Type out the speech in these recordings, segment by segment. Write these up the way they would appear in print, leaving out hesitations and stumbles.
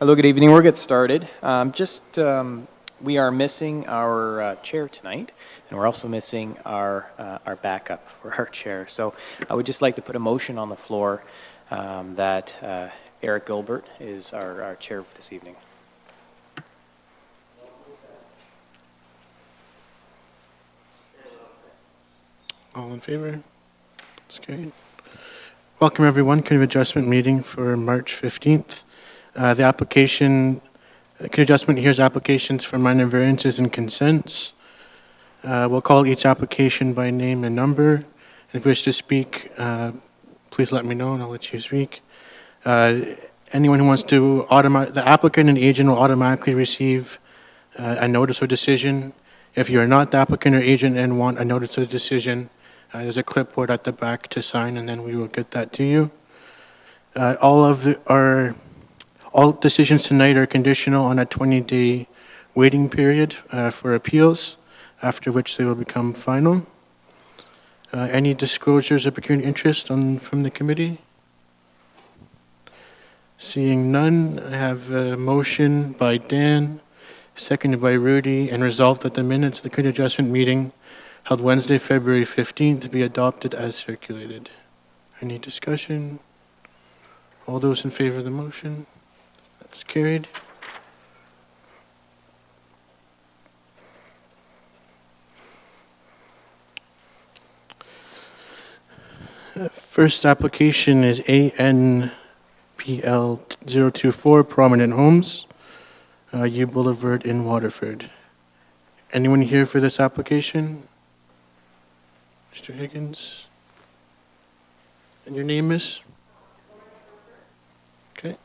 Hello, good evening. We'll get started. We are missing our chair tonight, and we're also missing our backup for our chair. So I would just like to put a motion on the floor that Eric Gilbert is our chair for this evening. All in favor? That's carried. Welcome everyone. Committee of Adjustment meeting for March 15th. The Committee Adjustment hears applications for minor variances and consents. We'll call each application by name and number. If you wish to speak, please let me know and I'll let you speak. Anyone who wants to the applicant and agent will automatically receive a notice of decision. If you're not the applicant or agent and want a notice of decision, there's a clipboard at the back to sign, and then we will get that to you. All decisions tonight are conditional on a 20-day waiting period for appeals, after which they will become final. Any disclosures of peculiar interest from the committee? Seeing none, I have a motion by Dan, seconded by Rudy, and resolved that the minutes of the Committee Adjustment meeting held Wednesday, February 15th, be adopted as circulated. Any discussion? All those in favor of the motion? That's carried. First application is ANPL 024, Prominent Homes, U Boulevard in Waterford. Anyone here for this application? Mr. Higgins? And your name is? Okay.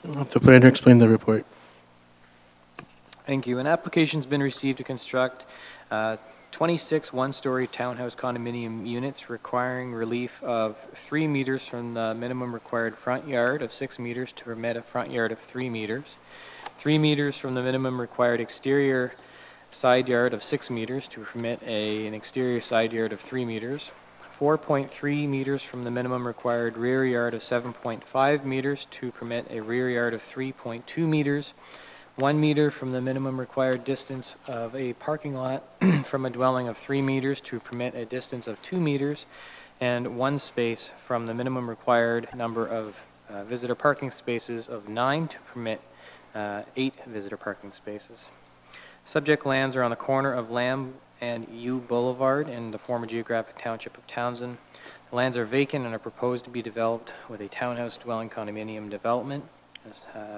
I'll have the planner explain the report. Thank you. An application's been received to construct 26 one-story townhouse condominium units requiring relief of 3 meters from the minimum required front yard of 6 meters to permit a front yard of 3 meters, 3 meters from the minimum required exterior side yard of 6 meters to permit an exterior side yard of 3 meters, 4.3 meters from the minimum required rear yard of 7.5 meters to permit a rear yard of 3.2 meters, 1 meter from the minimum required distance of a parking lot from a dwelling of 3 meters to permit a distance of 2 meters, and 1 space from the minimum required number of visitor parking spaces of 9 to permit 8 visitor parking spaces. Subject lands are on the corner of Lamb and U Boulevard in the former geographic township of Townsend. The lands are vacant and are proposed to be developed with a townhouse dwelling condominium development.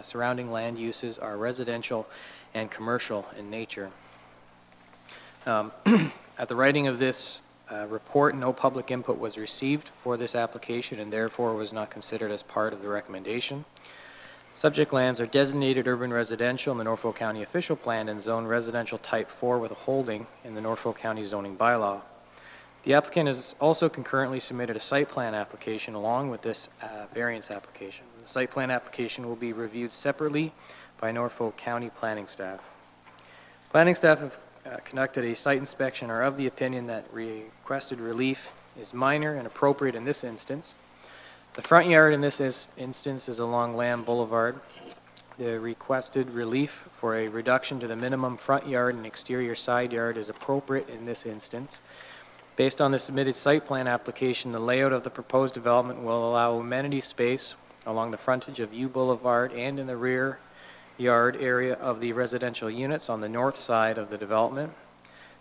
Surrounding land uses are residential and commercial in nature. At the writing of this report, no public input was received for this application and therefore was not considered as part of the recommendation. Subject lands are designated urban residential in the Norfolk County Official Plan and zone residential type 4 with a holding in the Norfolk County zoning bylaw. The applicant has also concurrently submitted a site plan application along with this variance application. The site plan application will be reviewed separately by Norfolk County planning staff. Planning staff have conducted a site inspection and are of the opinion that requested relief is minor and appropriate in this instance. The front yard in this instance is along Lamb Boulevard. The requested relief for a reduction to the minimum front yard and exterior side yard is appropriate in this instance. Based on the submitted site plan application, the layout of the proposed development will allow amenity space along the frontage of U Boulevard and in the rear yard area of the residential units on the north side of the development.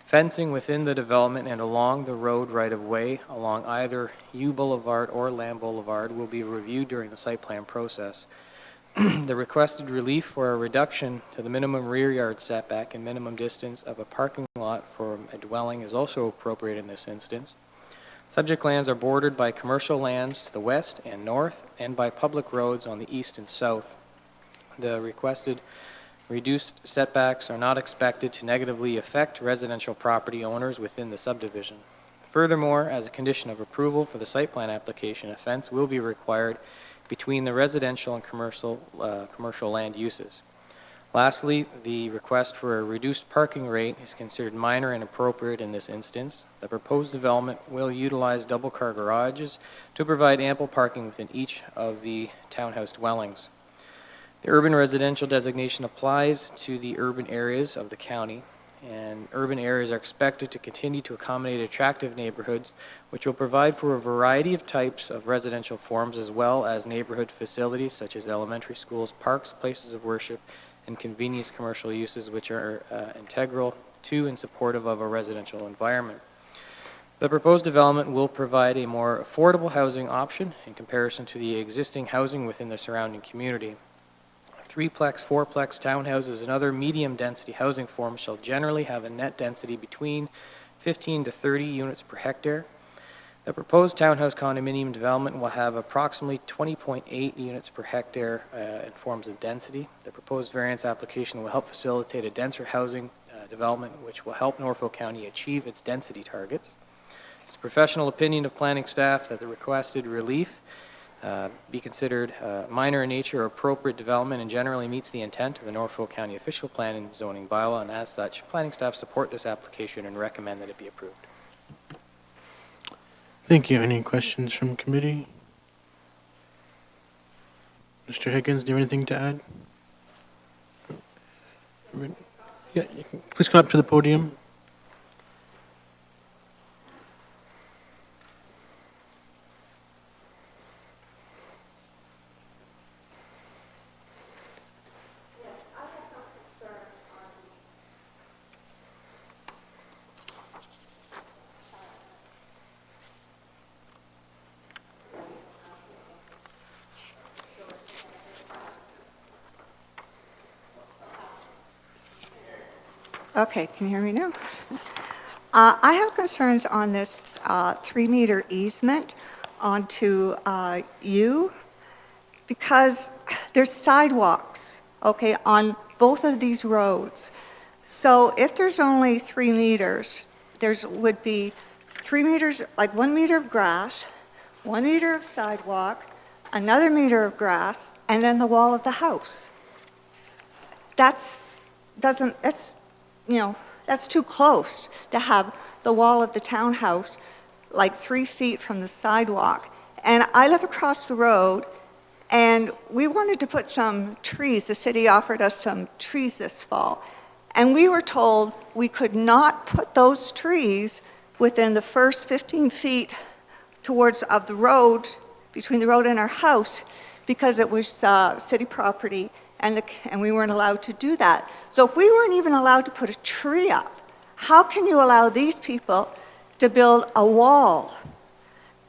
Fencing within the development and along the road right-of-way along either U Boulevard or Lamb Boulevard will be reviewed during the site plan process. The requested relief for a reduction to the minimum rear yard setback and minimum distance of a parking lot from a dwelling is also appropriate in this instance. Subject lands are bordered by commercial lands to the west and north and by public roads on the east and south. The requested reduced setbacks are not expected to negatively affect residential property owners within the subdivision. Furthermore, as a condition of approval for the site plan application, a fence will be required between the residential and commercial land uses. Lastly, the request for a reduced parking rate is considered minor and appropriate in this instance. The proposed development will utilize double-car garages to provide ample parking within each of the townhouse dwellings. The urban residential designation applies to the urban areas of the county, and urban areas are expected to continue to accommodate attractive neighborhoods, which will provide for a variety of types of residential forms, as well as neighborhood facilities such as elementary schools, parks, places of worship, and convenience commercial uses, which are integral to and supportive of a residential environment. The proposed development will provide a more affordable housing option in comparison to the existing housing within the surrounding community. Threeplex, fourplex townhouses, and other medium-density housing forms shall generally have a net density between 15 to 30 units per hectare. The proposed townhouse condominium development will have approximately 20.8 units per hectare in forms of density. The proposed variance application will help facilitate a denser housing development, which will help Norfolk County achieve its density targets. It's the professional opinion of planning staff that the requested relief be considered minor in nature or appropriate development and generally meets the intent of the Norfolk County Official Plan and Zoning Bylaw, and as such, planning staff support this application and recommend that it be approved. Thank you. Any questions from committee? Mr. Higgins, do you have anything to add? Yeah, you can, please come up to the podium. Okay, can you hear me now? I have concerns on this 3-meter easement onto U because there's sidewalks, okay, on both of these roads. So if there's only 3 meters, would be 3 meters, like 1 meter of grass, 1 meter of sidewalk, another meter of grass, and then the wall of the house. That's too close to have the wall of the townhouse like 3 feet from the sidewalk. And I live across the road, and we wanted to put some trees. The city offered us some trees this fall. And we were told we could not put those trees within the first 15 feet of the road, between the road and our house, because it was city property. And we weren't allowed to do that. So if we weren't even allowed to put a tree up, how can you allow these people to build a wall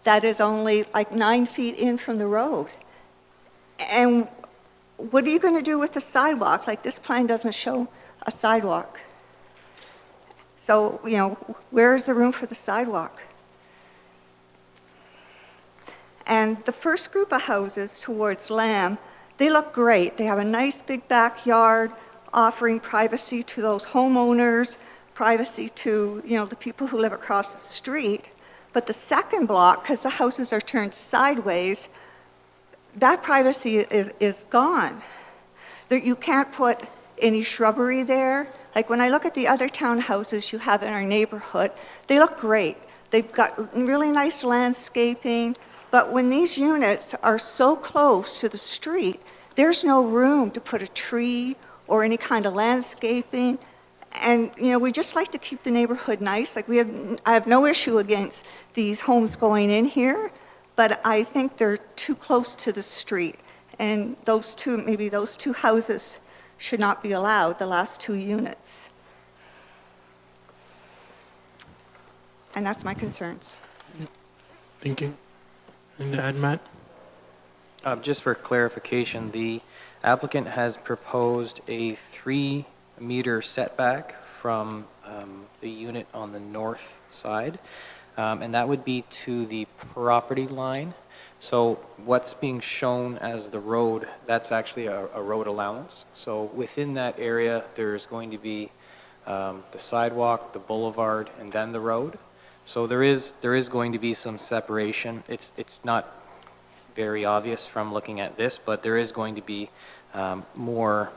that is only like 9 feet in from the road? And what are you going to do with the sidewalk? Like, this plan doesn't show a sidewalk. So, where is the room for the sidewalk? And the first group of houses towards Lamb, they look great. They have a nice big backyard, offering privacy to those homeowners, privacy to, the people who live across the street. But the second block, because the houses are turned sideways, that privacy is gone. You can't put any shrubbery there. Like, when I look at the other townhouses you have in our neighborhood, they look great. They've got really nice landscaping. But when these units are so close to the street, there's no room to put a tree or any kind of landscaping. And, we just like to keep the neighborhood nice. Like, I have no issue against these homes going in here, but I think they're too close to the street. And maybe those two houses should not be allowed, the last 2 units. And that's my concerns. Thank you. And to add, Matt? Just for clarification, the applicant has proposed a 3-meter setback from the unit on the north side, and that would be to the property line. So what's being shown as the road, that's actually a road allowance. So within that area, there's going to be the sidewalk, the boulevard, and then the road. So there is going to be some separation. It's not very obvious from looking at this, but there is going to be more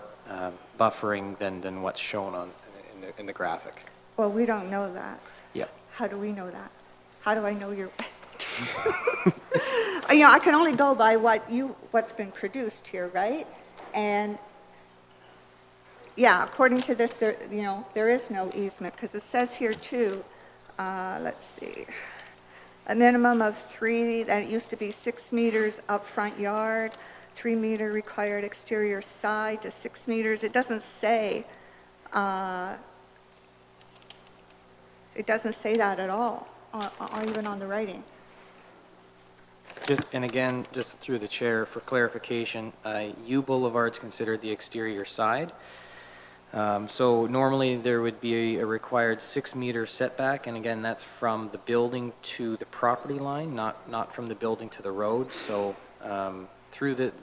buffering than what's shown in the graphic. Well, we don't know that. Yep. How do we know that? How do I know you're... I can only go by what's been produced here, right? And, yeah, according to this, there is no easement, because it says here, too, let's see, a minimum of 3, that it used to be 6 meters up front yard, 3 meter required exterior side to 6 meters. It doesn't say that at all, or even on the writing. And again, just through the chair, for clarification, U Boulevard's considered the exterior side. So normally there would be a required 6-meter setback, and again, that's from the building to the property line, not from the building to the road. So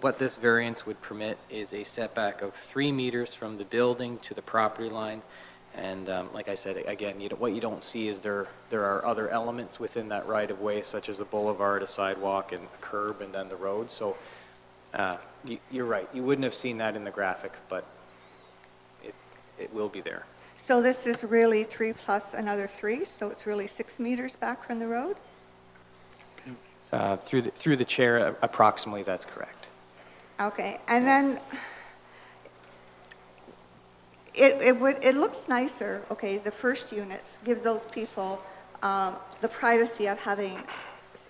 what this variance would permit is a setback of 3 meters from the building to the property line. And like I said, again, what you don't see is there are other elements within that right-of-way, such as a boulevard, a sidewalk, and a curb, and then the road. So you're right. You wouldn't have seen that in the graphic, but it will be there. So this is really 3 plus another 3, so it's really 6 meters back from the road? Through the chair, approximately, that's correct. Okay, and then it looks nicer, okay, the first unit gives those people the privacy of having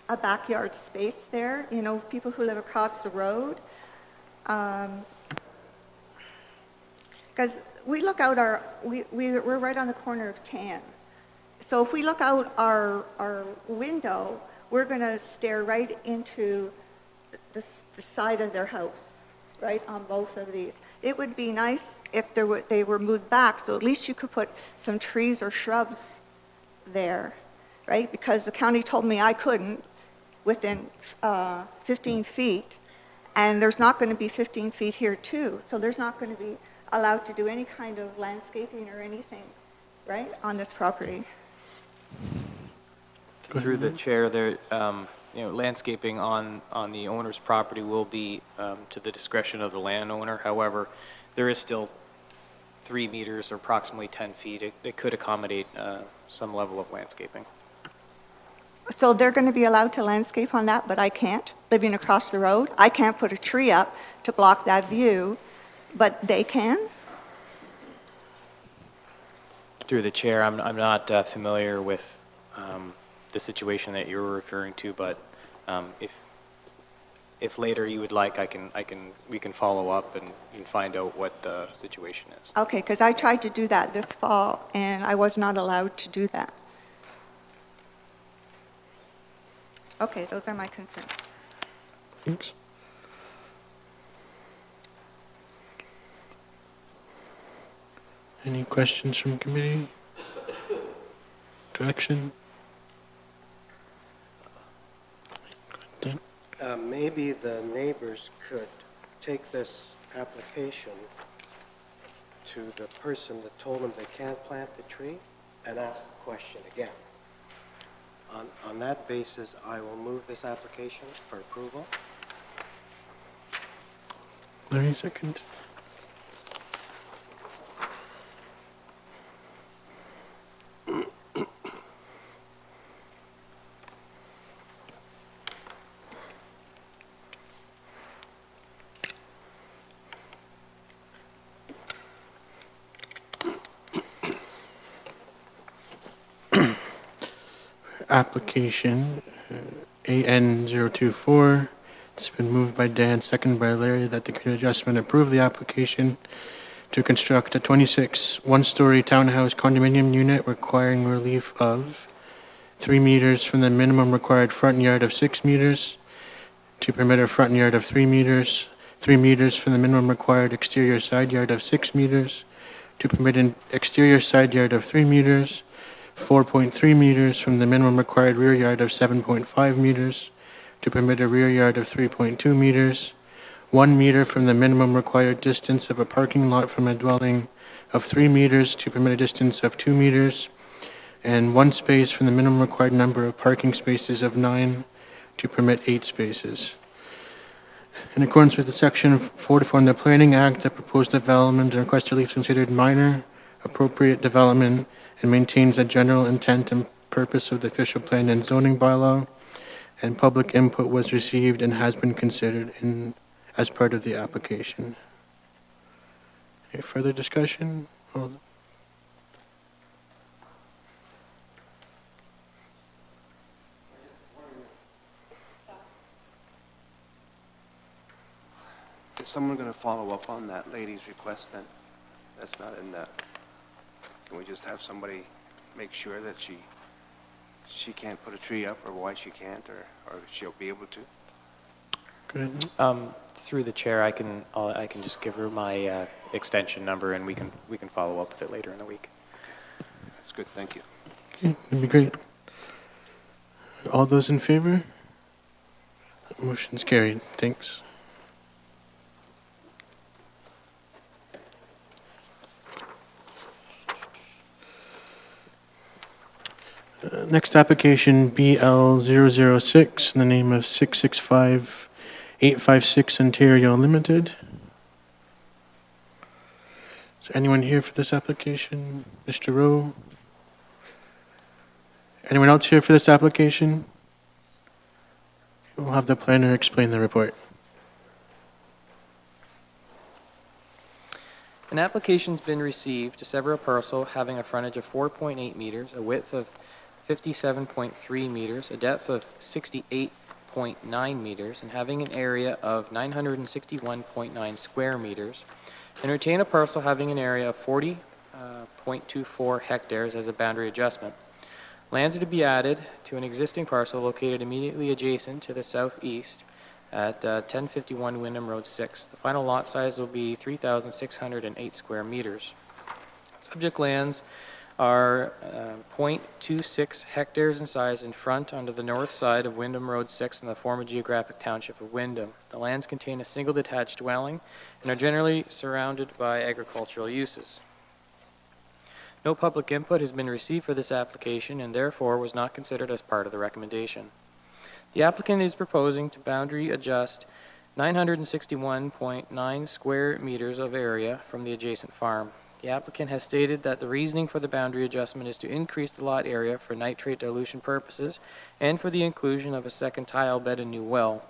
a backyard space there, people who live across the road. Because we look out we're right on the corner of 10. So if we look out our window, we're going to stare right into the side of their house, right, on both of these. It would be nice if they were moved back, so at least you could put some trees or shrubs there, right? Because the county told me I couldn't within 15 feet, and there's not going to be 15 feet here too, so there's not going to be allowed to do any kind of landscaping or anything, right, on this property. Through the chair, there, landscaping on the owner's property will be to the discretion of the landowner. However, there is still 3 meters or approximately 10 feet. It could accommodate some level of landscaping. So they're going to be allowed to landscape on that, but I can't, living across the road? I can't put a tree up to block that view, but they can? Through the chair, I'm not familiar with the situation that you're referring to, but if later you would like, we can follow up and find out what the situation is. Okay, because I tried to do that this fall, and I was not allowed to do that. Okay, those are my concerns. Thanks. Any questions from committee? Direction? Dan? Maybe the neighbors could take this application to the person that told them they can't plant the tree and ask the question again. On that basis, I will move this application for approval. Larry, second. Application AN024. It's been moved by Dan, seconded by Larry, that the Community Adjustment approve the application to construct a 26 one-story townhouse condominium unit requiring relief of 3 meters from the minimum required front yard of 6 meters, to permit a front yard of 3 meters, 3 meters from the minimum required exterior side yard of 6 meters, to permit an exterior side yard of 3 meters, 4.3 meters from the minimum required rear yard of 7.5 meters, to permit a rear yard of 3.2 meters, 1 meter from the minimum required distance of a parking lot from a dwelling of 3 meters, to permit a distance of 2 meters, and 1 space from the minimum required number of parking spaces of 9, to permit 8 spaces. In accordance with the Section 44 in the Planning Act, the proposed development and request relief is considered minor, appropriate development, and maintains the general intent and purpose of the official plan and zoning bylaw, and public input was received and has been considered as part of the application. Any further discussion? Is someone going to follow up on that lady's request then? That's not in the, can we just have somebody make sure that she can't put a tree up, or why she can't, or she'll be able to? Good. Through the chair, I can just give her my extension number, and we can follow up with it later in the week. That's good, thank you. Okay, that'd be great. All those in favor? Motion's carried. Thanks. Next application, BL006, in the name of 665-856 Ontario Limited. Is there anyone here for this application? Mr. Rowe? Anyone else here for this application? We'll have the planner explain the report. An application's been received to sever a parcel having a frontage of 4.8 meters, a width of 57.3 meters, a depth of 68.9 meters, and having an area of 961.9 square meters, and retain a parcel having an area of 40.24 hectares as a boundary adjustment. Lands are to be added to an existing parcel located immediately adjacent to the southeast at 1051 Wyndham Road 6. The final lot size will be 3,608 square meters. Subject lands are 0.26 hectares in size in front onto the north side of Wyndham Road 6 in the former geographic township of Wyndham. The lands contain a single detached dwelling and are generally surrounded by agricultural uses. No public input has been received for this application and therefore was not considered as part of the recommendation. The applicant is proposing to boundary adjust 961.9 square meters of area from the adjacent farm. The applicant has stated that the reasoning for the boundary adjustment is to increase the lot area for nitrate dilution purposes and for the inclusion of a second tile bed and new well.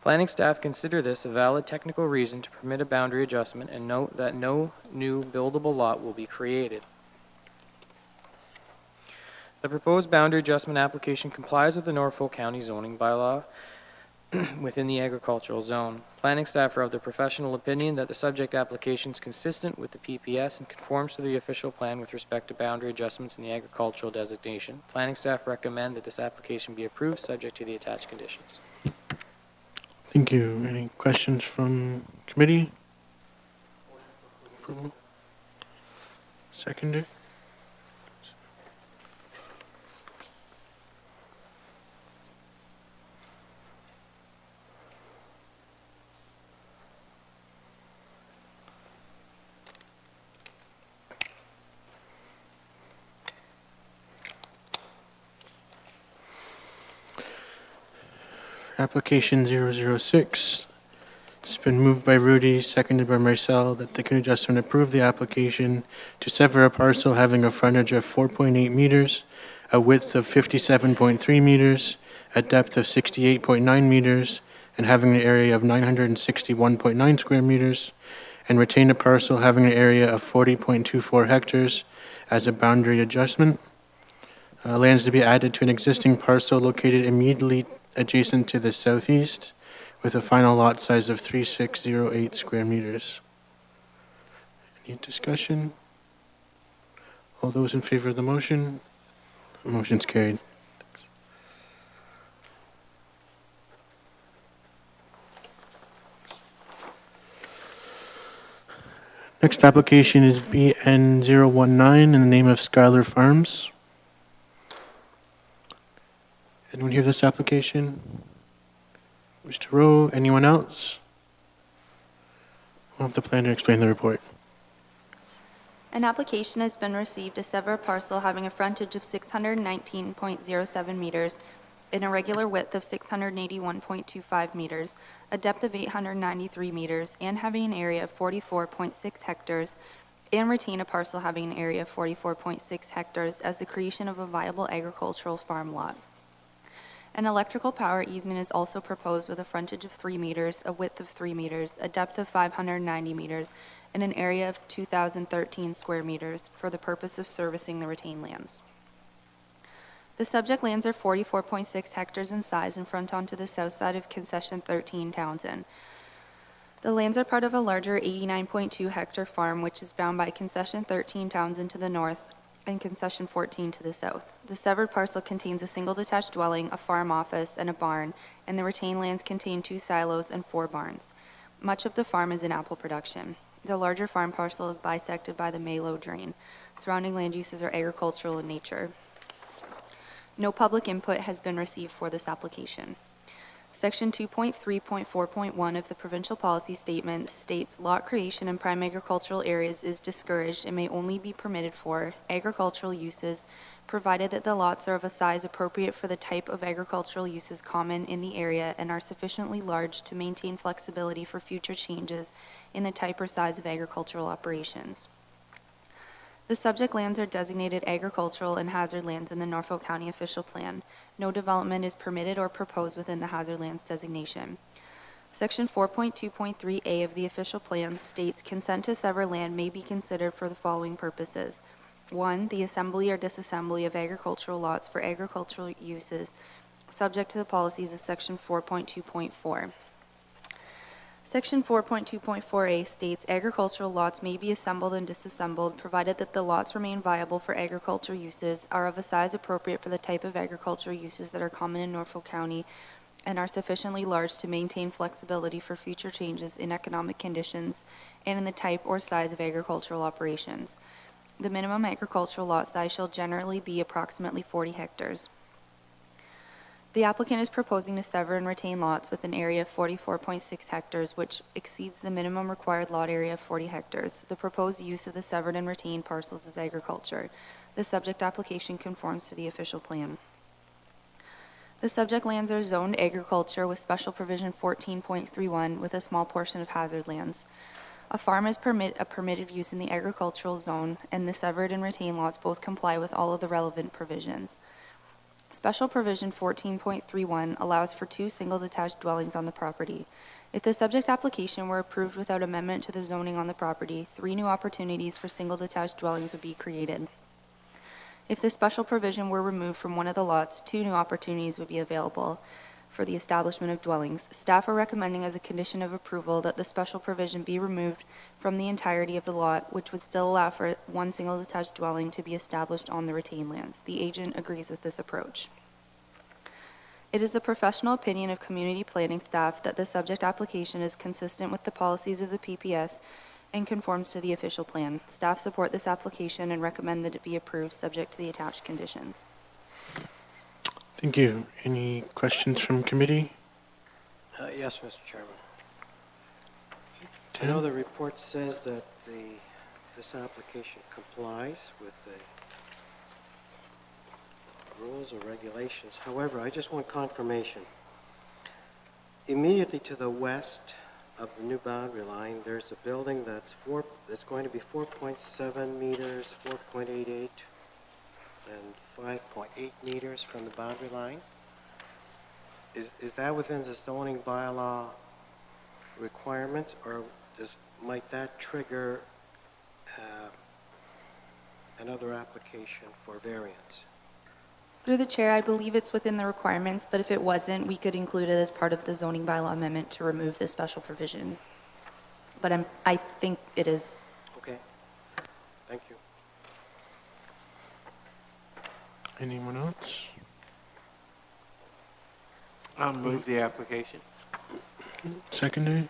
Planning staff consider this a valid technical reason to permit a boundary adjustment and note that no new buildable lot will be created. The proposed boundary adjustment application complies with the Norfolk County zoning bylaw within the agricultural zone. Planning staff are of the professional opinion that the subject application is consistent with the PPS and conforms to the official plan with respect to boundary adjustments in the agricultural designation. Planning staff recommend that this application be approved subject to the attached conditions. Thank you. Any questions from committee? Approval? Seconder? Application 006. It's been moved by Rudy, seconded by Marcel, that the Community Adjustment approve the application to sever a parcel having a frontage of 4.8 meters, a width of 57.3 meters, a depth of 68.9 meters, and having an area of 961.9 square meters, and retain a parcel having an area of 40.24 hectares as a boundary adjustment. Lands to be added to an existing parcel located immediately adjacent to the southeast, with a final lot size of 3,608 square meters. Any discussion? All those in favor of the motion? The motion's carried. Thanks. Next application is BN019 in the name of Skylar Farms. Anyone hear this application? Mr. Rowe, anyone else? We'll have the planner explain the report. An application has been received to sever a parcel having a frontage of 619.07 meters, an irregular width of 681.25 meters, a depth of 893 meters, and having an area of 44.6 hectares, and retain a parcel having an area of 44.6 hectares as the creation of a viable agricultural farm lot. An electrical power easement is also proposed with a frontage of 3 meters, a width of 3 meters, a depth of 590 meters, and an area of 2,013 square meters for the purpose of servicing the retained lands. The subject lands are 44.6 hectares in size and front onto the south side of Concession 13 Townsend. The lands are part of a larger 89.2 hectare farm which is bound by Concession 13 Townsend to the north and Concession 14 to the south. The severed parcel contains a single detached dwelling, a farm office, and a barn, and the retained lands contain 2 silos and 4 barns. Much of the farm is in apple production. The larger farm parcel is bisected by the Malo Drain. Surrounding land uses are agricultural in nature. No public input has been received for this application. Section 2.3.4.1 of the Provincial Policy Statement states lot creation in prime agricultural areas is discouraged and may only be permitted for agricultural uses, provided that the lots are of a size appropriate for the type of agricultural uses common in the area and are sufficiently large to maintain flexibility for future changes in the type or size of agricultural operations. The subject lands are designated agricultural and hazard lands in the Norfolk County Official Plan. No development is permitted or proposed within the hazard lands designation. Section 4.2.3A of the official plan states consent to sever land may be considered for the following purposes. 1. The assembly or disassembly of agricultural lots for agricultural uses, subject to the policies of Section 4.2.4. Section 4.2.4a states agricultural lots may be assembled and disassembled provided that the lots remain viable for agricultural uses, are of a size appropriate for the type of agricultural uses that are common in Norfolk County, and are sufficiently large to maintain flexibility for future changes in economic conditions and in the type or size of agricultural operations. The minimum agricultural lot size shall generally be approximately 40 hectares. The applicant is proposing to sever and retain lots with an area of 44.6 hectares, which exceeds the minimum required lot area of 40 hectares. The proposed use of the severed and retained parcels is agriculture. The subject application conforms to the official plan. The subject lands are zoned agriculture with special provision 14.31 with a small portion of hazard lands. A farm is a permitted use in the agricultural zone, and the severed and retained lots both comply with all of the relevant provisions. Special provision 14.31 allows for 2 single detached dwellings on the property. If the subject application were approved without amendment to the zoning on the property, 3 new opportunities for single detached dwellings would be created. If the special provision were removed from one of the lots, 2 new opportunities would be available for the establishment of dwellings. Staff are recommending as a condition of approval that the special provision be removed from the entirety of the lot, which would still allow for 1 single detached dwelling to be established on the retained lands. The agent agrees with this approach. It is the professional opinion of community planning staff that the subject application is consistent with the policies of the PPS and conforms to the official plan. Staff support this application and recommend that it be approved subject to the attached conditions. Thank you. Any questions from committee? Yes, Mr. Chairman. I know the report says that this application complies with the rules or regulations. However, I just want confirmation. Immediately to the west of the new boundary line, there's a building that's going to be 4.7 meters, 4.88, and 5.8 meters from the boundary line. Is that within the zoning bylaw requirements, or might that trigger another application for variance? Through the chair, I believe it's within the requirements, but if it wasn't, we could include it as part of the zoning bylaw amendment to remove this special provision. But I think it is. Okay. Thank you. Anyone else? I'll move the application. Secondary?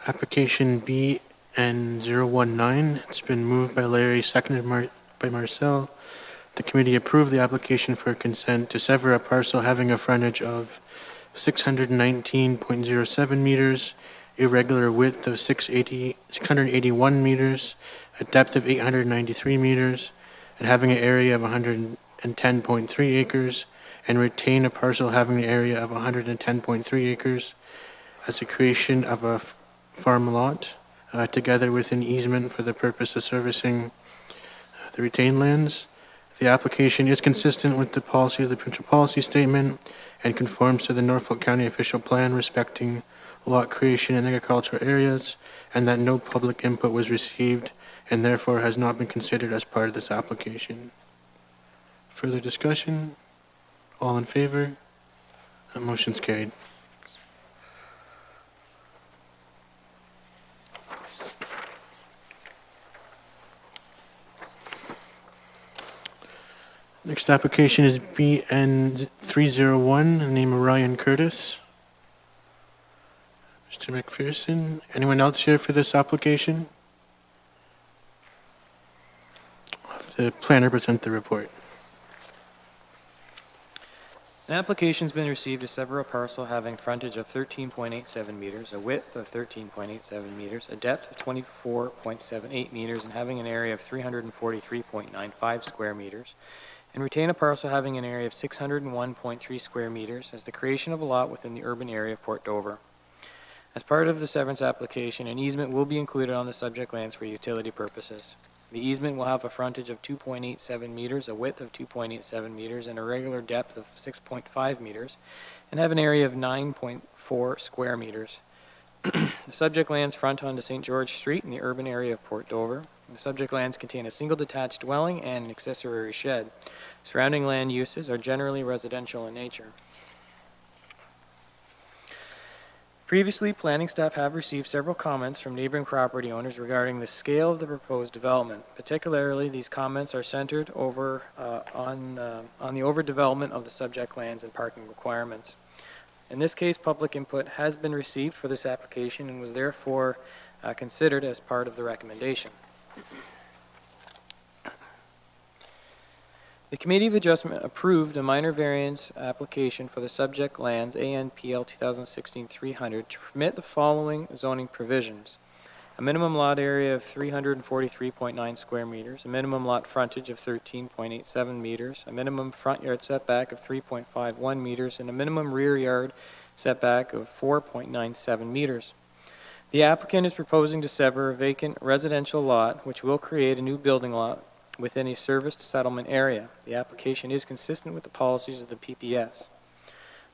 Application BN019. It's been moved by Larry, seconded by Marcel, The committee approved the application for consent to sever a parcel having a frontage of 619.07 meters, irregular width of 681 meters, a depth of 893 meters, and having an area of 110.3 acres, and retain a parcel having an area of 110.3 acres as a creation of a farm lot, together with an easement for the purpose of servicing the retained lands. The application is consistent with the policy of the provincial policy statement and conforms to the Norfolk County official plan respecting lot creation in agricultural areas, and that no public input was received and therefore has not been considered as part of this application. Further discussion? All in favor? That motion's carried. Next application is BN 301, in the name of Ryan Curtis. Mr. McPherson, anyone else here for this application? I'll have the planner present the report. An application's been received to sever a parcel having frontage of 13.87 meters, a width of 13.87 meters, a depth of 24.78 meters, and having an area of 343.95 square meters, and retain a parcel having an area of 601.3 square meters as the creation of a lot within the urban area of Port Dover. As part of the severance application, an easement will be included on the subject lands for utility purposes. The easement will have a frontage of 2.87 meters, a width of 2.87 meters, and a regular depth of 6.5 meters, and have an area of 9.4 square meters. The subject lands front onto St. George Street in the urban area of Port Dover. The subject lands contain a single detached dwelling and an accessory shed. Surrounding land uses are generally residential in nature. Previously, planning staff have received several comments from neighboring property owners regarding the scale of the proposed development. Particularly, these comments are centered on the overdevelopment of the subject lands and parking requirements. In this case, public input has been received for this application and was therefore considered as part of the recommendation. The Committee of Adjustment approved a minor variance application for the subject lands ANPL 2016-300 to permit the following zoning provisions: a minimum lot area of 343.9 square meters, a minimum lot frontage of 13.87 meters, a minimum front yard setback of 3.51 meters, and a minimum rear yard setback of 4.97 meters. The applicant is proposing to sever a vacant residential lot, which will create a new building lot within a serviced settlement area. The application is consistent with the policies of the PPS.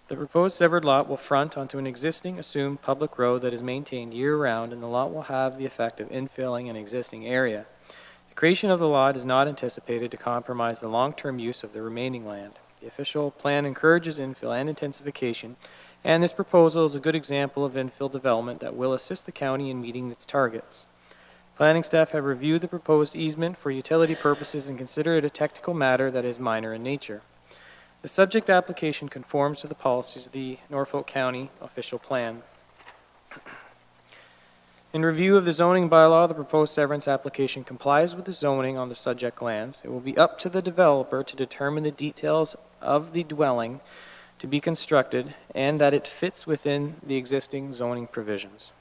The proposed severed lot will front onto an existing assumed public road that is maintained year-round, and the lot will have the effect of infilling an existing area. The creation of the lot is not anticipated to compromise the long-term use of the remaining land. The official plan encourages infill and intensification, and this proposal is a good example of infill development that will assist the county in meeting its targets. Planning staff have reviewed the proposed easement for utility purposes and consider it a technical matter that is minor in nature. The subject application conforms to the policies of the Norfolk County official plan. In review of the zoning bylaw, the proposed severance application complies with the zoning on the subject lands. It will be up to the developer to determine the details of the dwelling to be constructed and that it fits within the existing zoning provisions.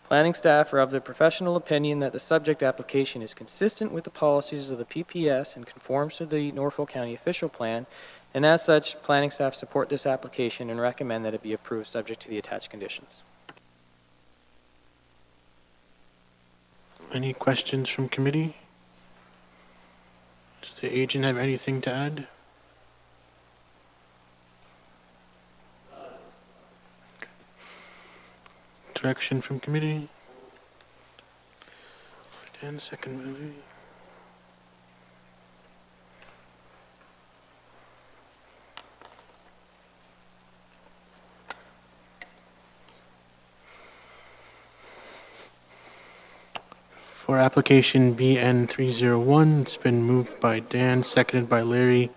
Planning staff are of the professional opinion that the subject application is consistent with the policies of the PPS and conforms to the Norfolk County official plan, and as such, planning staff support this application and recommend that it be approved subject to the attached conditions. Any questions from committee? Does the agent have anything to add? Direction from committee? Dan, second movie. For application BN 301, it's been moved by Dan, seconded by Larry,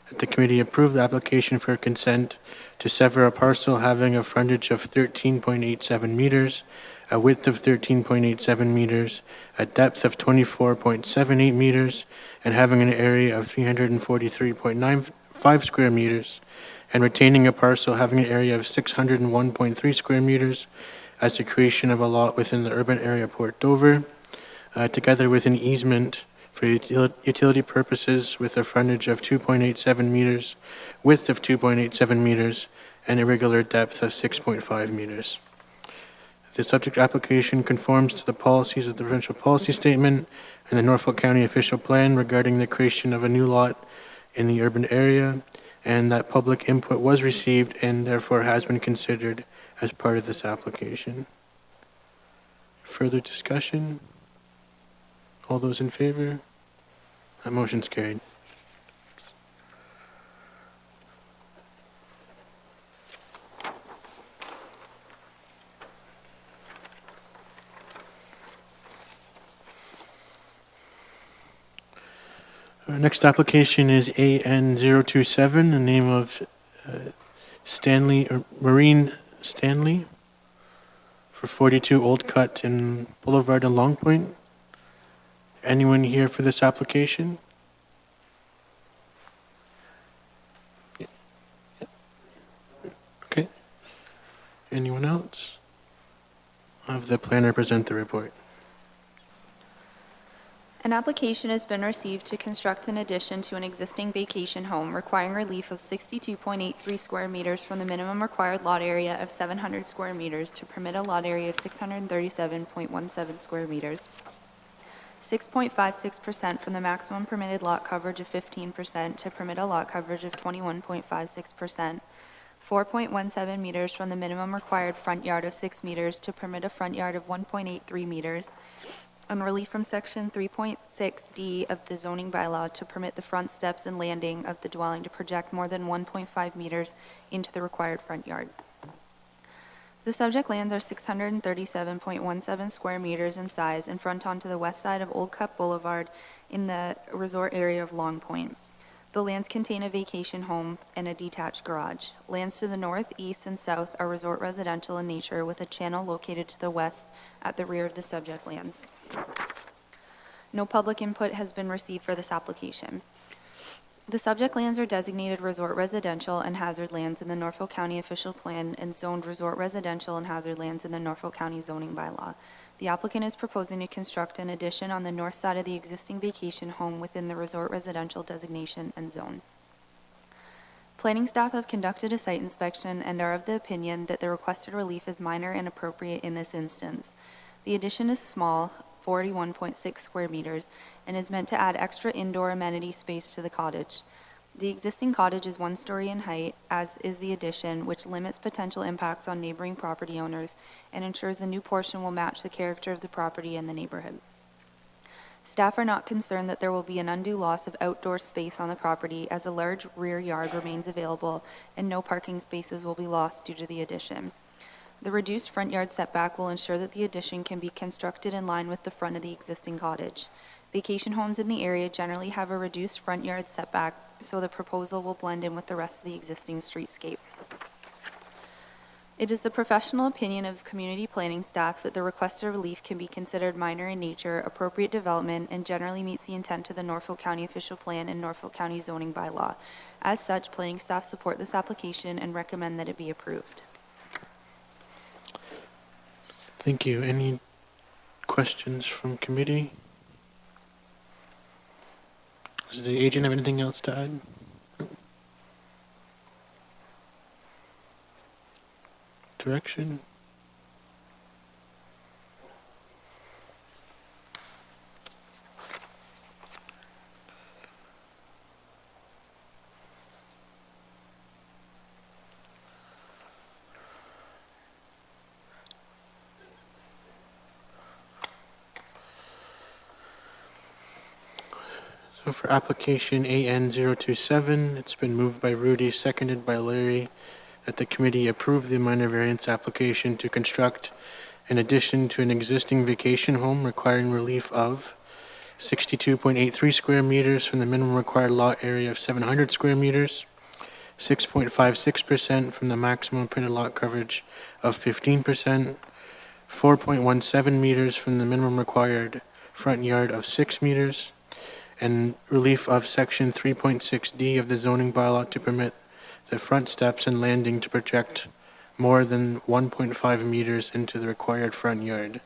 that the committee approve the application for consent to sever a parcel having a frontage of 13.87 meters, a width of 13.87 meters, a depth of 24.78 meters, and having an area of 343.95 square meters, and retaining a parcel having an area of 601.3 square meters as the creation of a lot within the urban area of Port Dover, together with an easement for utility purposes with a frontage of 2.87 meters, width of 2.87 meters, and a regular depth of 6.5 meters. The subject application conforms to the policies of the provincial policy statement and the Norfolk County official plan regarding the creation of a new lot in the urban area, and that public input was received and therefore has been considered as part of this application. Further discussion? All those in favor? That motion's carried. Our next application is AN027, the name of Maureen Stanley, for 42 Old Cut in Boulevard in Long Point. Anyone here for this application? Yeah. Okay. Anyone else? I'll have the planner present the report. An application has been received to construct an addition to an existing vacation home requiring relief of 62.83 square meters from the minimum required lot area of 700 square meters to permit a lot area of 637.17 square meters. 6.56% from the maximum permitted lot coverage of 15% to permit a lot coverage of 21.56%. 4.17 meters from the minimum required front yard of 6 meters to permit a front yard of 1.83 meters. And relief from section 3.6D of the zoning bylaw to permit the front steps and landing of the dwelling to project more than 1.5 meters into the required front yard. The subject lands are 637.17 square meters in size and front onto the west side of Old Cup Boulevard in the resort area of Long Point. The lands contain a vacation home and a detached garage. Lands to the north, east, and south are resort residential in nature with a channel located to the west at the rear of the subject lands. No public input has been received for this application. The subject lands are designated resort residential and hazard lands in the Norfolk County official plan and zoned resort residential and hazard lands in the Norfolk County zoning bylaw. The applicant is proposing to construct an addition on the north side of the existing vacation home within the resort residential designation and zone. Planning staff have conducted a site inspection and are of the opinion that the requested relief is minor and appropriate in this instance. The addition is small, 41.6 square meters, and is meant to add extra indoor amenity space to the cottage. The existing cottage is 1 story in height, as is the addition, which limits potential impacts on neighboring property owners and ensures the new portion will match the character of the property and the neighborhood. Staff are not concerned that there will be an undue loss of outdoor space on the property, as a large rear yard remains available and no parking spaces will be lost due to the addition. The reduced front yard setback will ensure that the addition can be constructed in line with the front of the existing cottage. Vacation homes in the area generally have a reduced front yard setback, so the proposal will blend in with the rest of the existing streetscape. It is the professional opinion of community planning staff that the requested relief can be considered minor in nature, appropriate development, and generally meets the intent of the Norfolk County official plan and Norfolk County zoning bylaw. As such, planning staff support this application and recommend that it be approved. Thank you. Any questions from committee? Does the agent have anything else to add? Direction? So for application AN027, it's been moved by Rudy, seconded by Larry, that the committee approve the minor variance application to construct an addition to an existing vacation home requiring relief of 62.83 square meters from the minimum required lot area of 700 square meters, 6.56% from the maximum permitted lot coverage of 15%, 4.17 meters from the minimum required front yard of 6 meters, and relief of Section 3.6D of the zoning bylaw to permit the front steps and landing to project more than 1.5 meters into the required front yard.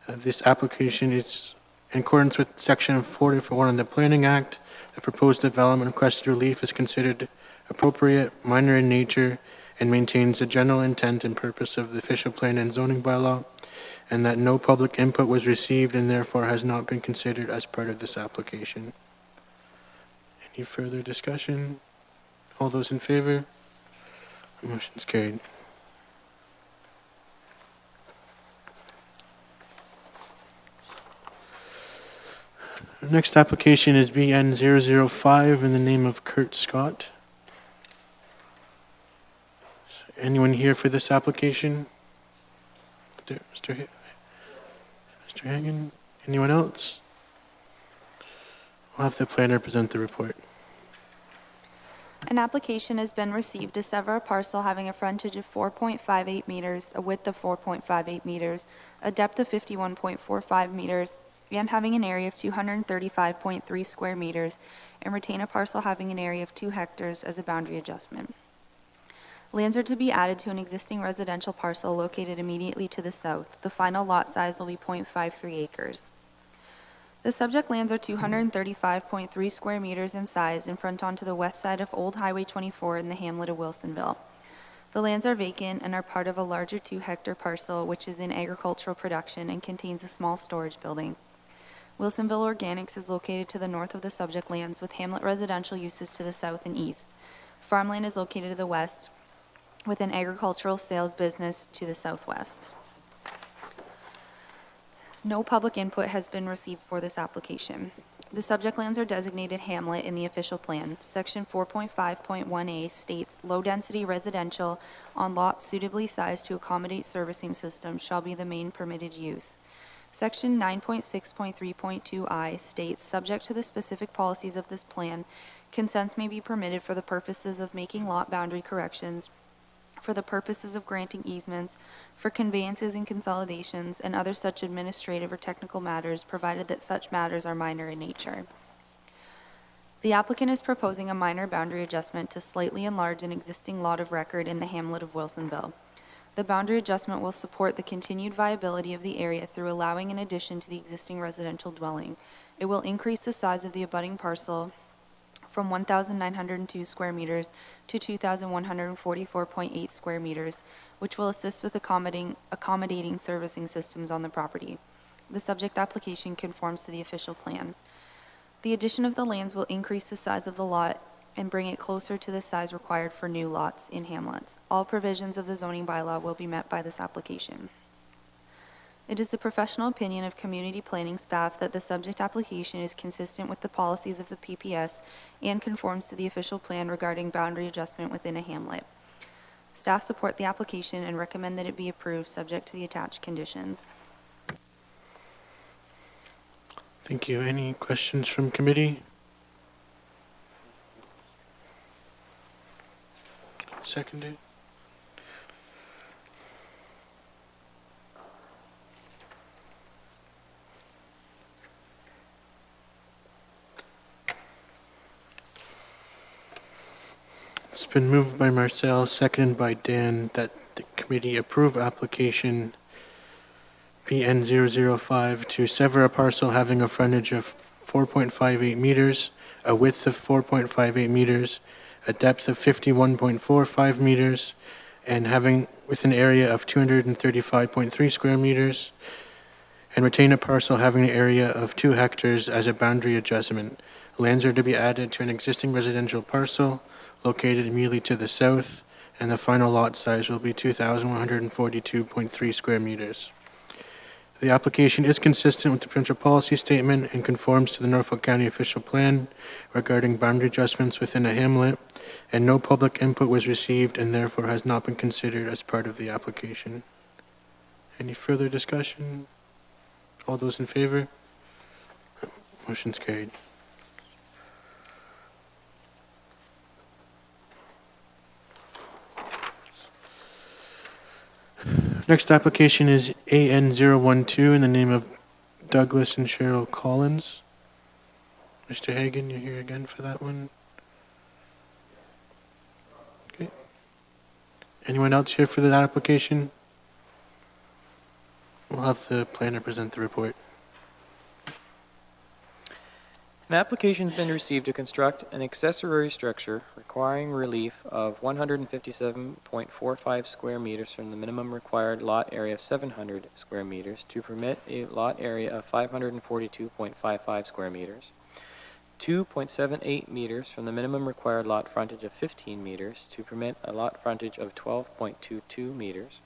This application is in accordance with Section 44 of the Planning Act. The proposed development requested relief is considered appropriate, minor in nature, and maintains the general intent and purpose of the official plan and zoning bylaw, and that no public input was received and therefore has not been considered as part of this application. Any further discussion? All those in favor? Motion's carried. Our next application is BN 005 in the name of Kurt Scott. Anyone here for this application? Mr. Hagan? Anyone else? We'll have the planner present the report. An application has been received to sever a parcel having a frontage of 4.58 meters, a width of 4.58 meters, a depth of 51.45 meters, and having an area of 235.3 square meters, and retain a parcel having an area of 2 hectares as a boundary adjustment. Lands are to be added to an existing residential parcel located immediately to the south. The final lot size will be 0.53 acres. The subject lands are 235.3 square meters in size and front onto the west side of Old Highway 24 in the hamlet of Wilsonville. The lands are vacant and are part of a larger 2-hectare parcel which is in agricultural production and contains a small storage building. Wilsonville Organics is located to the north of the subject lands with hamlet residential uses to the south and east. Farmland is located to the west with an agricultural sales business to the southwest. No public input has been received for this application. The subject lands are designated hamlet in the official plan. Section 4.5.1A states low-density residential on lots suitably sized to accommodate servicing systems shall be the main permitted use. Section 9.6.3.2I states, subject to the specific policies of this plan, consents may be permitted for the purposes of making lot boundary corrections, for the purposes of granting easements, for conveyances and consolidations, and other such administrative or technical matters, provided that such matters are minor in nature. The applicant is proposing a minor boundary adjustment to slightly enlarge an existing lot of record in the hamlet of Wilsonville. The boundary adjustment will support the continued viability of the area through allowing an addition to the existing residential dwelling. It will increase the size of the abutting parcel from 1,902 square meters to 2,144.8 square meters, which will assist with accommodating servicing systems on the property. The subject application conforms to the official plan. The addition of the lands will increase the size of the lot and bring it closer to the size required for new lots in hamlets. All provisions of the zoning bylaw will be met by this application. It is the professional opinion of community planning staff that the subject application is consistent with the policies of the PPS and conforms to the official plan regarding boundary adjustment within a hamlet. Staff support the application and recommend that it be approved subject to the attached conditions. Thank you. Any questions from committee? Seconded. It's been moved by Marcel, seconded by Dan, that the committee approve application PN 005 to sever a parcel having a frontage of 4.58 meters, a width of 4.58 meters, a depth of 51.45 meters, and having with an area of 235.3 square meters, and retain a parcel having an area of 2 hectares as a boundary adjustment. Lands are to be added to an existing residential parcel located immediately to the south, and the final lot size will be 2,142.3 square meters. The application is consistent with the provincial policy statement and conforms to the Norfolk County official plan regarding boundary adjustments within a hamlet, and no public input was received and therefore has not been considered as part of the application. Any further discussion? All those in favor? Motion's carried. Next application is AN012 in the name of Douglas and Cheryl Collins. Mr. Hagan, you're here again for that one. Okay. Anyone else here for that application? We'll have the planner present the report. An application has been received to construct an accessory structure requiring relief of 157.45 square meters from the minimum required lot area of 700 square meters to permit a lot area of 542.55 square meters, 2.78 meters from the minimum required lot frontage of 15 meters to permit a lot frontage of 12.22 meters,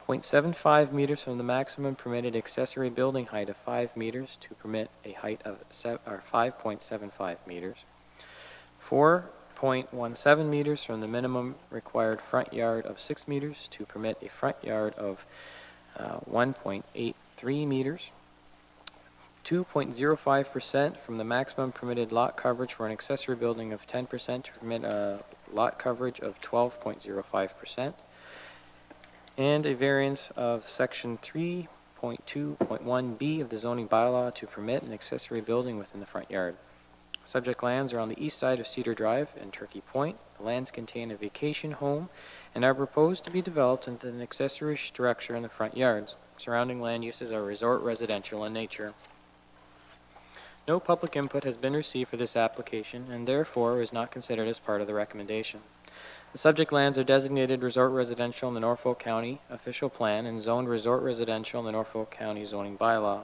0.75 meters from the maximum permitted accessory building height of 5 meters to permit a height of 5.75 meters, 4.17 meters from the minimum required front yard of 6 meters to permit a front yard of 1.83 meters, 2.05% from the maximum permitted lot coverage for an accessory building of 10% to permit a lot coverage of 12.05%, and a variance of section 3.2.1B of the zoning bylaw to permit an accessory building within the front yard. Subject lands are on the east side of Cedar Drive and Turkey Point. The lands contain a vacation home and are proposed to be developed into an accessory structure in the front yards. Surrounding land uses are resort residential in nature. No public input has been received for this application and therefore is not considered as part of the recommendation. The subject lands are designated resort residential in the Norfolk County official plan and zoned resort residential in the Norfolk County zoning bylaw.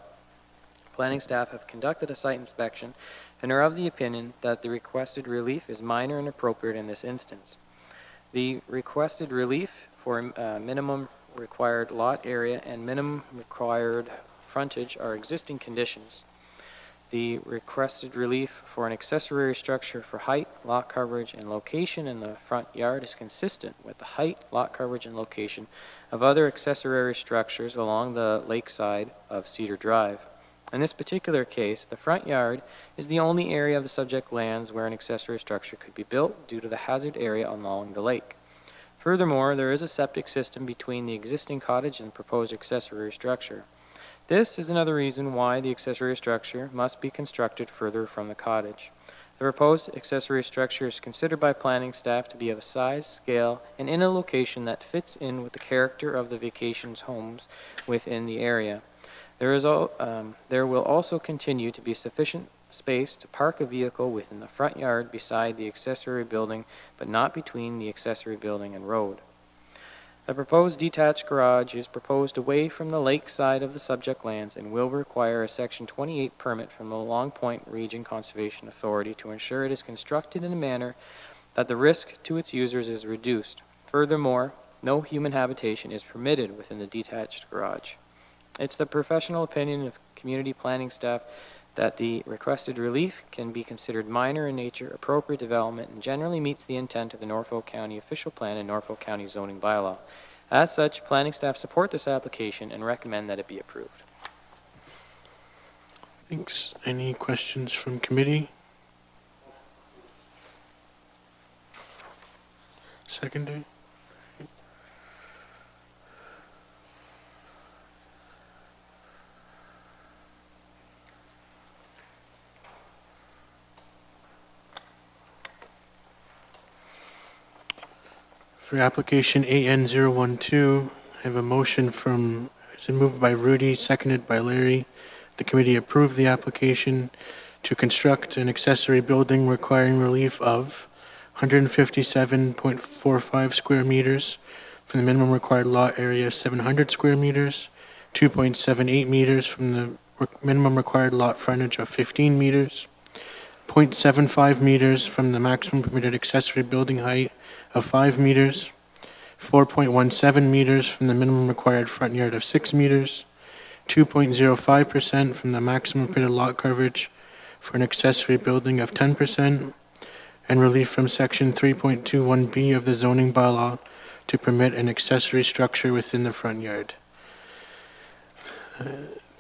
Planning staff have conducted a site inspection and are of the opinion that the requested relief is minor and appropriate in this instance. The requested relief for minimum required lot area and minimum required frontage are existing conditions. The requested relief for an accessory structure for height, lot coverage, and location in the front yard is consistent with the height, lot coverage, and location of other accessory structures along the lakeside of Cedar Drive. In this particular case, the front yard is the only area of the subject lands where an accessory structure could be built due to the hazard area along the lake. Furthermore, there is a septic system between the existing cottage and the proposed accessory structure. This is another reason why the accessory structure must be constructed further from the cottage. The proposed accessory structure is considered by planning staff to be of a size, scale, and in a location that fits in with the character of the vacations homes within the area. There will also continue to be sufficient space to park a vehicle within the front yard beside the accessory building, but not between the accessory building and road. The proposed detached garage is proposed away from the lake side of the subject lands and will require a Section 28 permit from the Long Point Region Conservation Authority to ensure it is constructed in a manner that the risk to its users is reduced. Furthermore, no human habitation is permitted within the detached garage. It's the professional opinion of community planning staff that the requested relief can be considered minor in nature, appropriate development, and generally meets the intent of the Norfolk County official plan and Norfolk County zoning bylaw. As such, planning staff support this application and recommend that it be approved. Thanks. Any questions from committee? Seconder? For application AN012, I have a motion it's been moved by Rudy, seconded by Larry. The committee approved the application to construct an accessory building requiring relief of 157.45 square meters from the minimum required lot area of 700 square meters, 2.78 meters from the minimum required lot frontage of 15 meters, 0.75 meters from the maximum permitted accessory building height of 5 meters, 4.17 meters from the minimum required front yard of 6 meters, 2.05% from the maximum permitted lot coverage for an accessory building of 10%, and relief from section 3.21B of the zoning bylaw to permit an accessory structure within the front yard.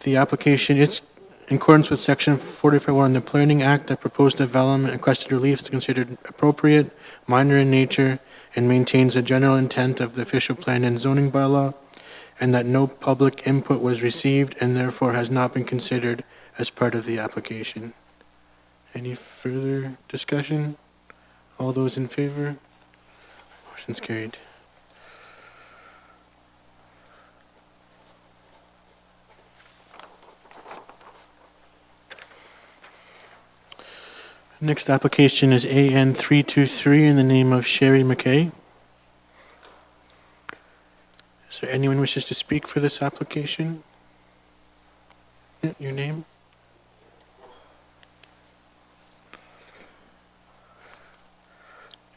The application is in accordance with section 45(1) of the Planning Act. The proposed development requested relief is considered appropriate, minor in nature, and maintains the general intent of the official plan and zoning bylaw. and that no public input was received and therefore has not been considered as part of the application. Any further discussion? All those in favor? Motion's carried. Next application is AN 323 in the name of Sherry McKay. Is there anyone wishes to speak for this application? Yeah, your name?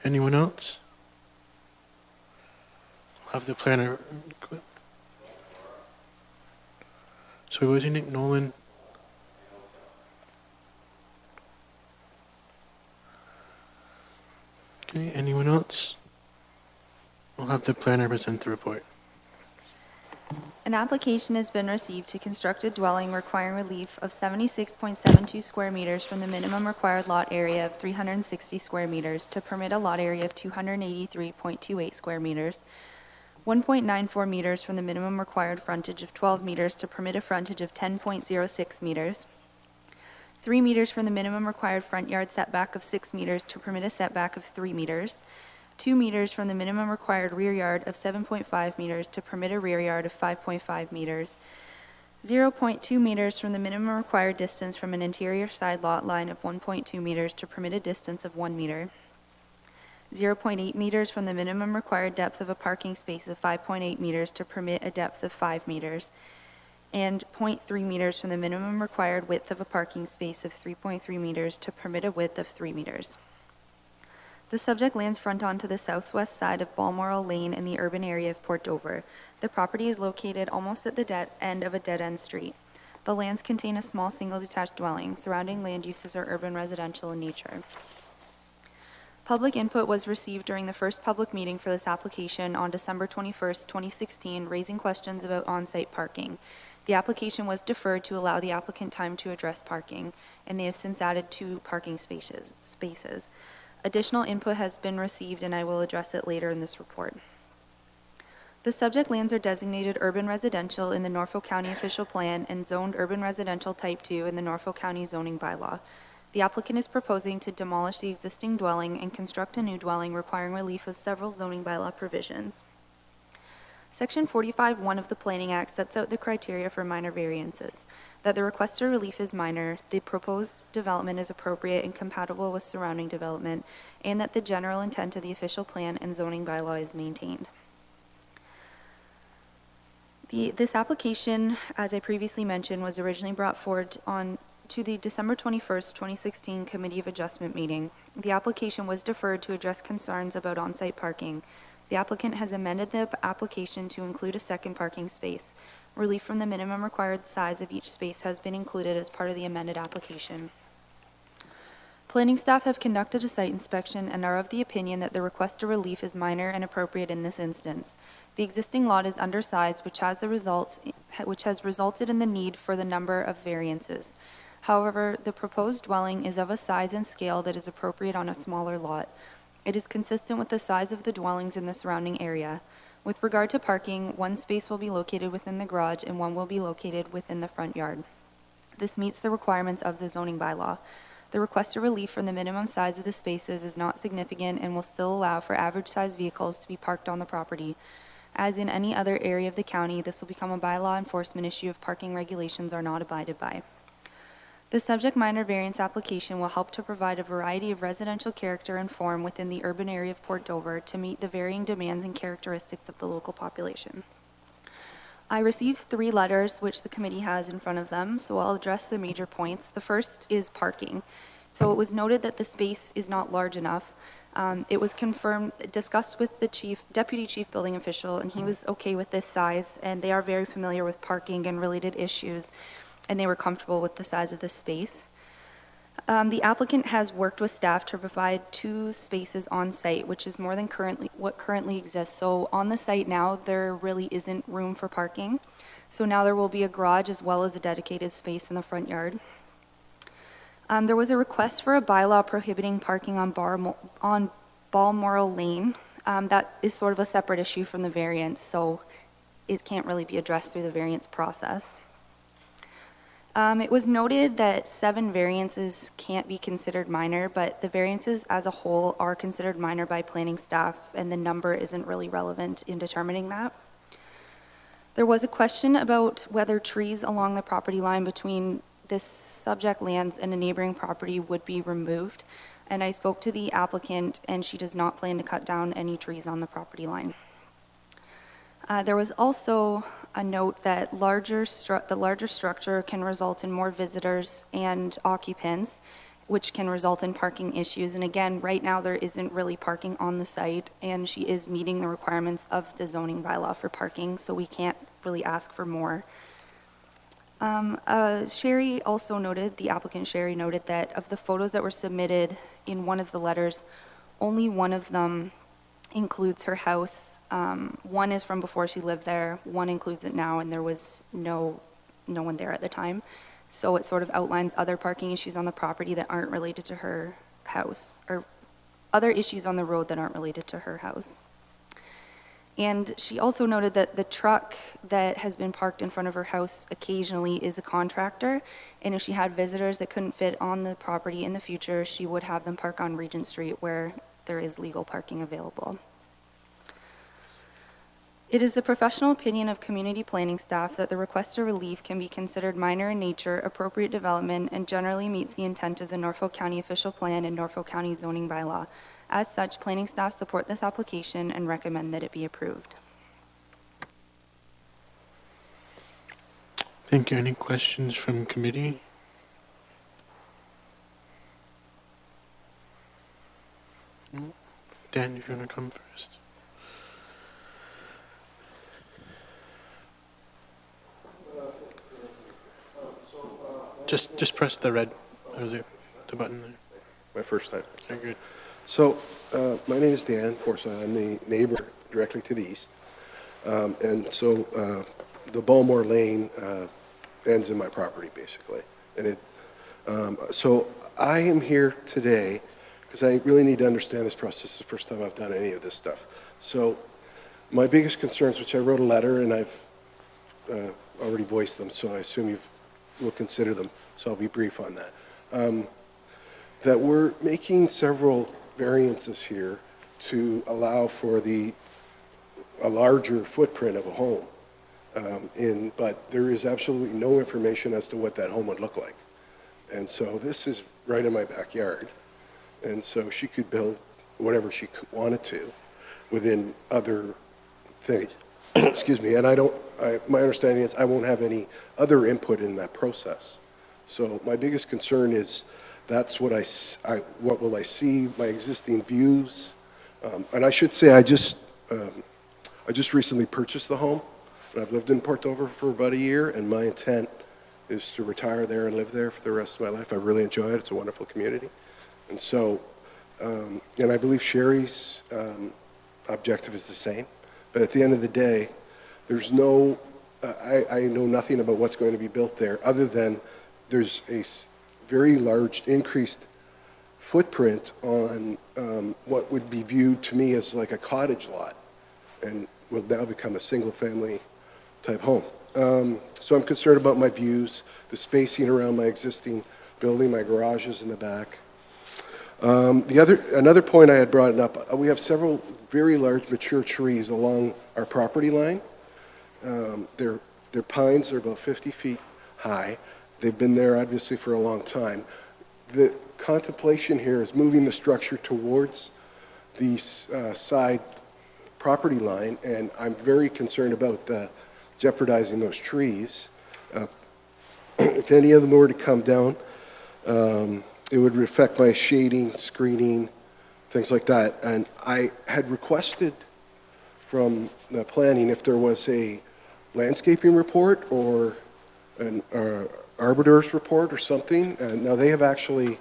Anyone else? I'll have the planner. So what was your name? Nolan? Okay, anyone else? We'll have the planner present the report. An application has been received to construct a dwelling requiring relief of 76.72 square meters from the minimum required lot area of 360 square meters to permit a lot area of 283.28 square meters, 1.94 meters from the minimum required frontage of 12 meters to permit a frontage of 10.06 meters, 3 meters from the minimum required front yard setback of 6 meters to permit a setback of 3 meters, 2 meters from the minimum required rear yard of 7.5 meters to permit a rear yard of 5.5 meters, 0.2 meters from the minimum required distance from an interior side lot line of 1.2 meters to permit a distance of 1 meter, 0.8 meters from the minimum required depth of a parking space of 5.8 meters to permit a depth of 5 meters, and 0.3 meters from the minimum required width of a parking space of 3.3 meters to permit a width of 3 meters. The subject lands front onto the southwest side of Balmoral Lane in the urban area of Port Dover. The property is located almost at the dead end of a dead-end street. The lands contain a small single detached dwelling. Surrounding land uses are urban residential in nature. Public input was received during the first public meeting for this application on December 21st, 2016, raising questions about on-site parking. The application was deferred to allow the applicant time to address parking, and they have since added 2 parking spaces. Additional input has been received, and I will address it later in this report. The subject lands are designated urban residential in the Norfolk County Official Plan and zoned urban residential type 2 in the Norfolk County zoning bylaw. The applicant is proposing to demolish the existing dwelling and construct a new dwelling requiring relief of several zoning bylaw provisions. Section 45(1) of the Planning Act sets out the criteria for minor variances, that the requested relief is minor, the proposed development is appropriate and compatible with surrounding development, and that the general intent of the official plan and zoning bylaw is maintained. This application, as I previously mentioned, was originally brought forward to the December 21st, 2016 Committee of Adjustment meeting. The application was deferred to address concerns about on-site parking. The applicant has amended the application to include a second parking space. Relief from the minimum required size of each space has been included as part of the amended application. Planning staff have conducted a site inspection and are of the opinion that the requested relief is minor and appropriate in this instance. The existing lot is undersized, which has resulted in the need for the number of variances. However, the proposed dwelling is of a size and scale that is appropriate on a smaller lot. It is consistent with the size of the dwellings in the surrounding area. With regard to parking, 1 space will be located within the garage and 1 will be located within the front yard. This meets the requirements of the zoning bylaw. The requested relief from the minimum size of the spaces is not significant and will still allow for average-sized vehicles to be parked on the property. As in any other area of the county, this will become a bylaw enforcement issue if parking regulations are not abided by. The subject minor variance application will help to provide a variety of residential character and form within the urban area of Port Dover to meet the varying demands and characteristics of the local population. I received 3 letters, which the committee has in front of them, so I'll address the major points. The first is parking. So it was noted that the space is not large enough. It was discussed with the deputy chief building official, and he was okay with this size, and they are very familiar with parking and related issues, and they were comfortable with the size of the space. The applicant has worked with staff to provide 2 spaces on site, which is more than what currently exists. So on the site now, there really isn't room for parking. So now there will be a garage as well as a dedicated space in the front yard. There was a request for a bylaw prohibiting parking on Balmoral Lane. That is sort of a separate issue from the variance. So it can't really be addressed through the variance process. It was noted that 7 variances can't be considered minor, but the variances as a whole are considered minor by planning staff, and the number isn't really relevant in determining that. There was a question about whether trees along the property line between this subject lands and a neighboring property would be removed, and I spoke to the applicant, and she does not plan to cut down any trees on the property line. There was also a note that the larger structure can result in more visitors and occupants, which can result in parking issues. And again, right now there isn't really parking on the site, and she is meeting the requirements of the zoning bylaw for parking, so we can't really ask for more. Sherry also noted, the applicant Sherry noted that of the photos that were submitted in one of the letters, only one of them includes her house. One is from before she lived there, one includes it now, and there was no one there at the time. So it sort of outlines other parking issues on the property that aren't related to her house, or other issues on the road that aren't related to her house. And she also noted that the truck that has been parked in front of her house occasionally is a contractor, and if she had visitors that couldn't fit on the property in the future, she would have them park on Regent Street where there is legal parking available. It is the professional opinion of community planning staff that the request for relief can be considered minor in nature, appropriate development, and generally meets the intent of the Norfolk County Official Plan and Norfolk County Zoning Bylaw. As such, planning staff support this application and recommend that it be approved. Thank you. Any questions from committee? No? Dan, if you want to come first. Just press the red, or the button there. My first time. Very good. So, my name is Dan Forsyth. I'm the neighbor directly to the east. And so, the Balmore Lane ends in my property, basically. And so I am here today because I really need to understand this process. It's the first time I've done any of this stuff. So, my biggest concerns, which I wrote a letter, and I've already voiced them, so I assume you will consider them, so I'll be brief on that. That we're making several variances here to allow for a larger footprint of a home. But there is absolutely no information as to what that home would look like. And so this is right in my backyard. And so she could build whatever she wanted to within other things. Excuse me. And my understanding is I won't have any other input in that process. So my biggest concern is that's what what will I see, my existing views. And I should say I just recently purchased the home, and I've lived in Port Dover for about a year, and my intent is to retire there and live there for the rest of my life. I really enjoy it. It's a wonderful community. And so, and I believe Sherry's objective is the same. But at the end of the day, there's I know nothing about what's going to be built there other than there's a very large increased footprint on what would be viewed to me as like a cottage lot and will now become a single family type home. So I'm concerned about my views, the spacing around my existing building, my garages in the back. Another point I had brought up, we have several very large mature trees along our property line. Their pines are about 50 feet high. They've been there obviously for a long time. The contemplation here is moving the structure towards the side property line, and I'm very concerned about jeopardizing those trees. If any of them were to come down, it would affect my shading, screening, things like that. And I had requested from the planning if there was a landscaping report or an arbiter's report or something. And now they have actually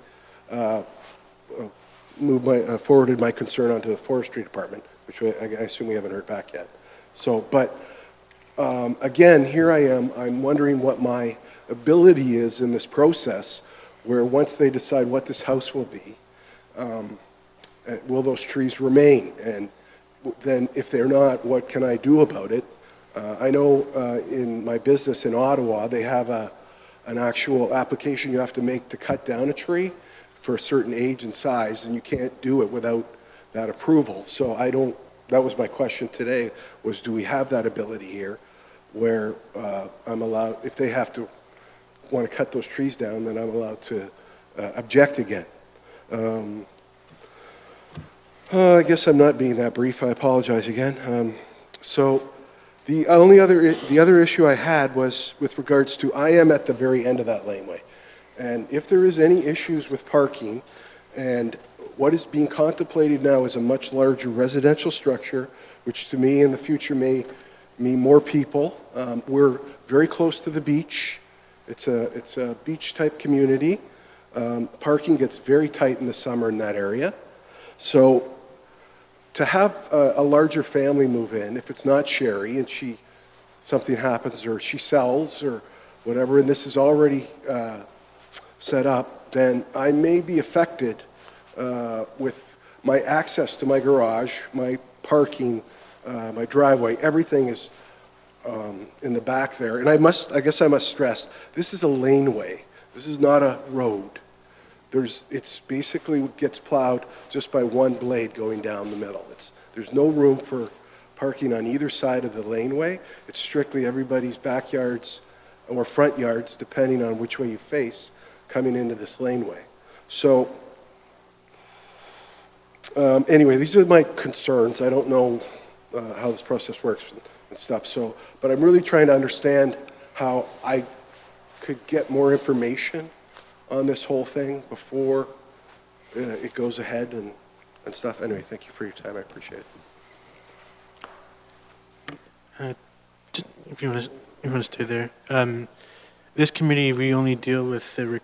forwarded my concern onto the forestry department, which I assume we haven't heard back yet. So, but again, here I am. I'm wondering what my ability is in this process, where once they decide what this house will be, will those trees remain? And then if they're not, what can I do about it? I know in my business in Ottawa, they have an actual application you have to make to cut down a tree for a certain age and size, and you can't do it without that approval. So that was my question today, was do we have that ability here where I'm allowed, if they want to cut those trees down, then I'm allowed to object again. I guess I'm not being that brief. I apologize again. So the other issue I had was with regards to, I am at the very end of that laneway. And if there is any issues with parking, and what is being contemplated now is a much larger residential structure, which to me in the future may mean more people. We're very close to the beach. It's a beach-type community. Parking gets very tight in the summer in that area. So to have a larger family move in, if it's not Sherry and something happens or she sells or whatever, and this is already set up, then I may be affected with my access to my garage, my parking, my driveway. Everything is in the back there. And I guess I must stress, this is a laneway. This is not a road. It's basically gets plowed just by one blade going down the middle. There's no room for parking on either side of the laneway. It's strictly everybody's backyards or front yards, depending on which way you face, coming into this laneway. So anyway, these are my concerns. I don't know how this process works and stuff. So, but I'm really trying to understand how I could get more information on this whole thing before it goes ahead and stuff. Anyway, thank you for your time. I appreciate it. If you want to stay there. This committee, we only deal with the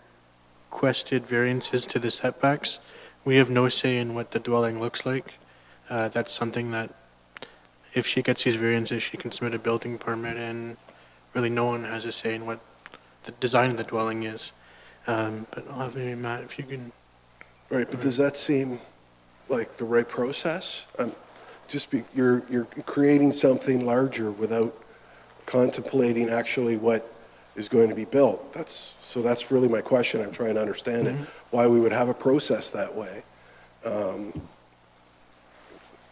requested variances to the setbacks. We have no say in what the dwelling looks like. That's something that if she gets these variances, she can submit a building permit, and really no one has a say in what the design of the dwelling is. But I'll have maybe Matt, if you can. Right, but does that seem like the right process? You're creating something larger without contemplating actually what is going to be built. That's really my question. I'm trying to understand it, why we would have a process that way.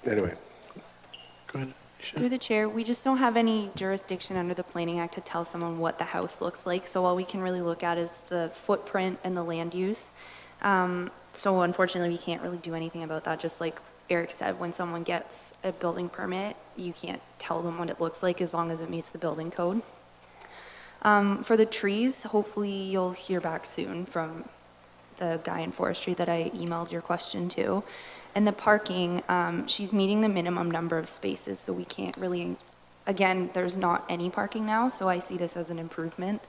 Anyway. Go ahead. Sure. Through the chair, we just don't have any jurisdiction under the Planning Act to tell someone what the house looks like. So all we can really look at is the footprint and the land use. So unfortunately, we can't really do anything about that. Just like Eric said, when someone gets a building permit, you can't tell them what it looks like as long as it meets the building code. For the trees, hopefully you'll hear back soon from the guy in forestry that I emailed your question to. And the parking, she's meeting the minimum number of spaces, so we can't really, again, there's not any parking now, so I see this as an improvement.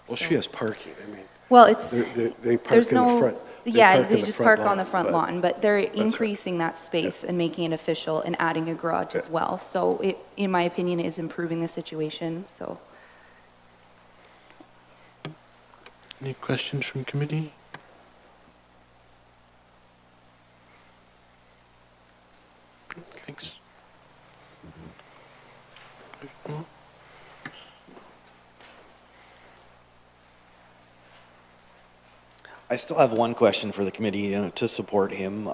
Well, So- she has parking. I mean, Well, it's, they park there's in the no, front. yeah, park in they the just front park on the lawn, front but lawn, but they're right. increasing that space and making it official and adding a garage as Yeah. well. So it, in my opinion, is improving the situation, so. Any questions from committee? Thanks. I still have one question for the committee to support him.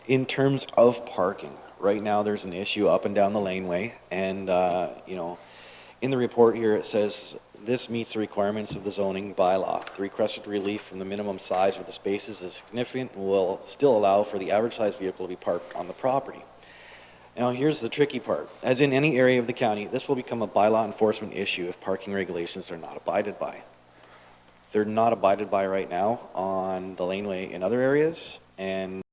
In terms of parking, right now there's an issue up and down the laneway, and in the report here it says this meets the requirements of the zoning bylaw. The requested relief from the minimum size of the spaces is significant and will still allow for the average size vehicle to be parked on the property. Now here's the tricky part. As in any area of the county, this will become a bylaw enforcement issue if parking regulations are not abided by. They're not abided by right now on the laneway in other areas, and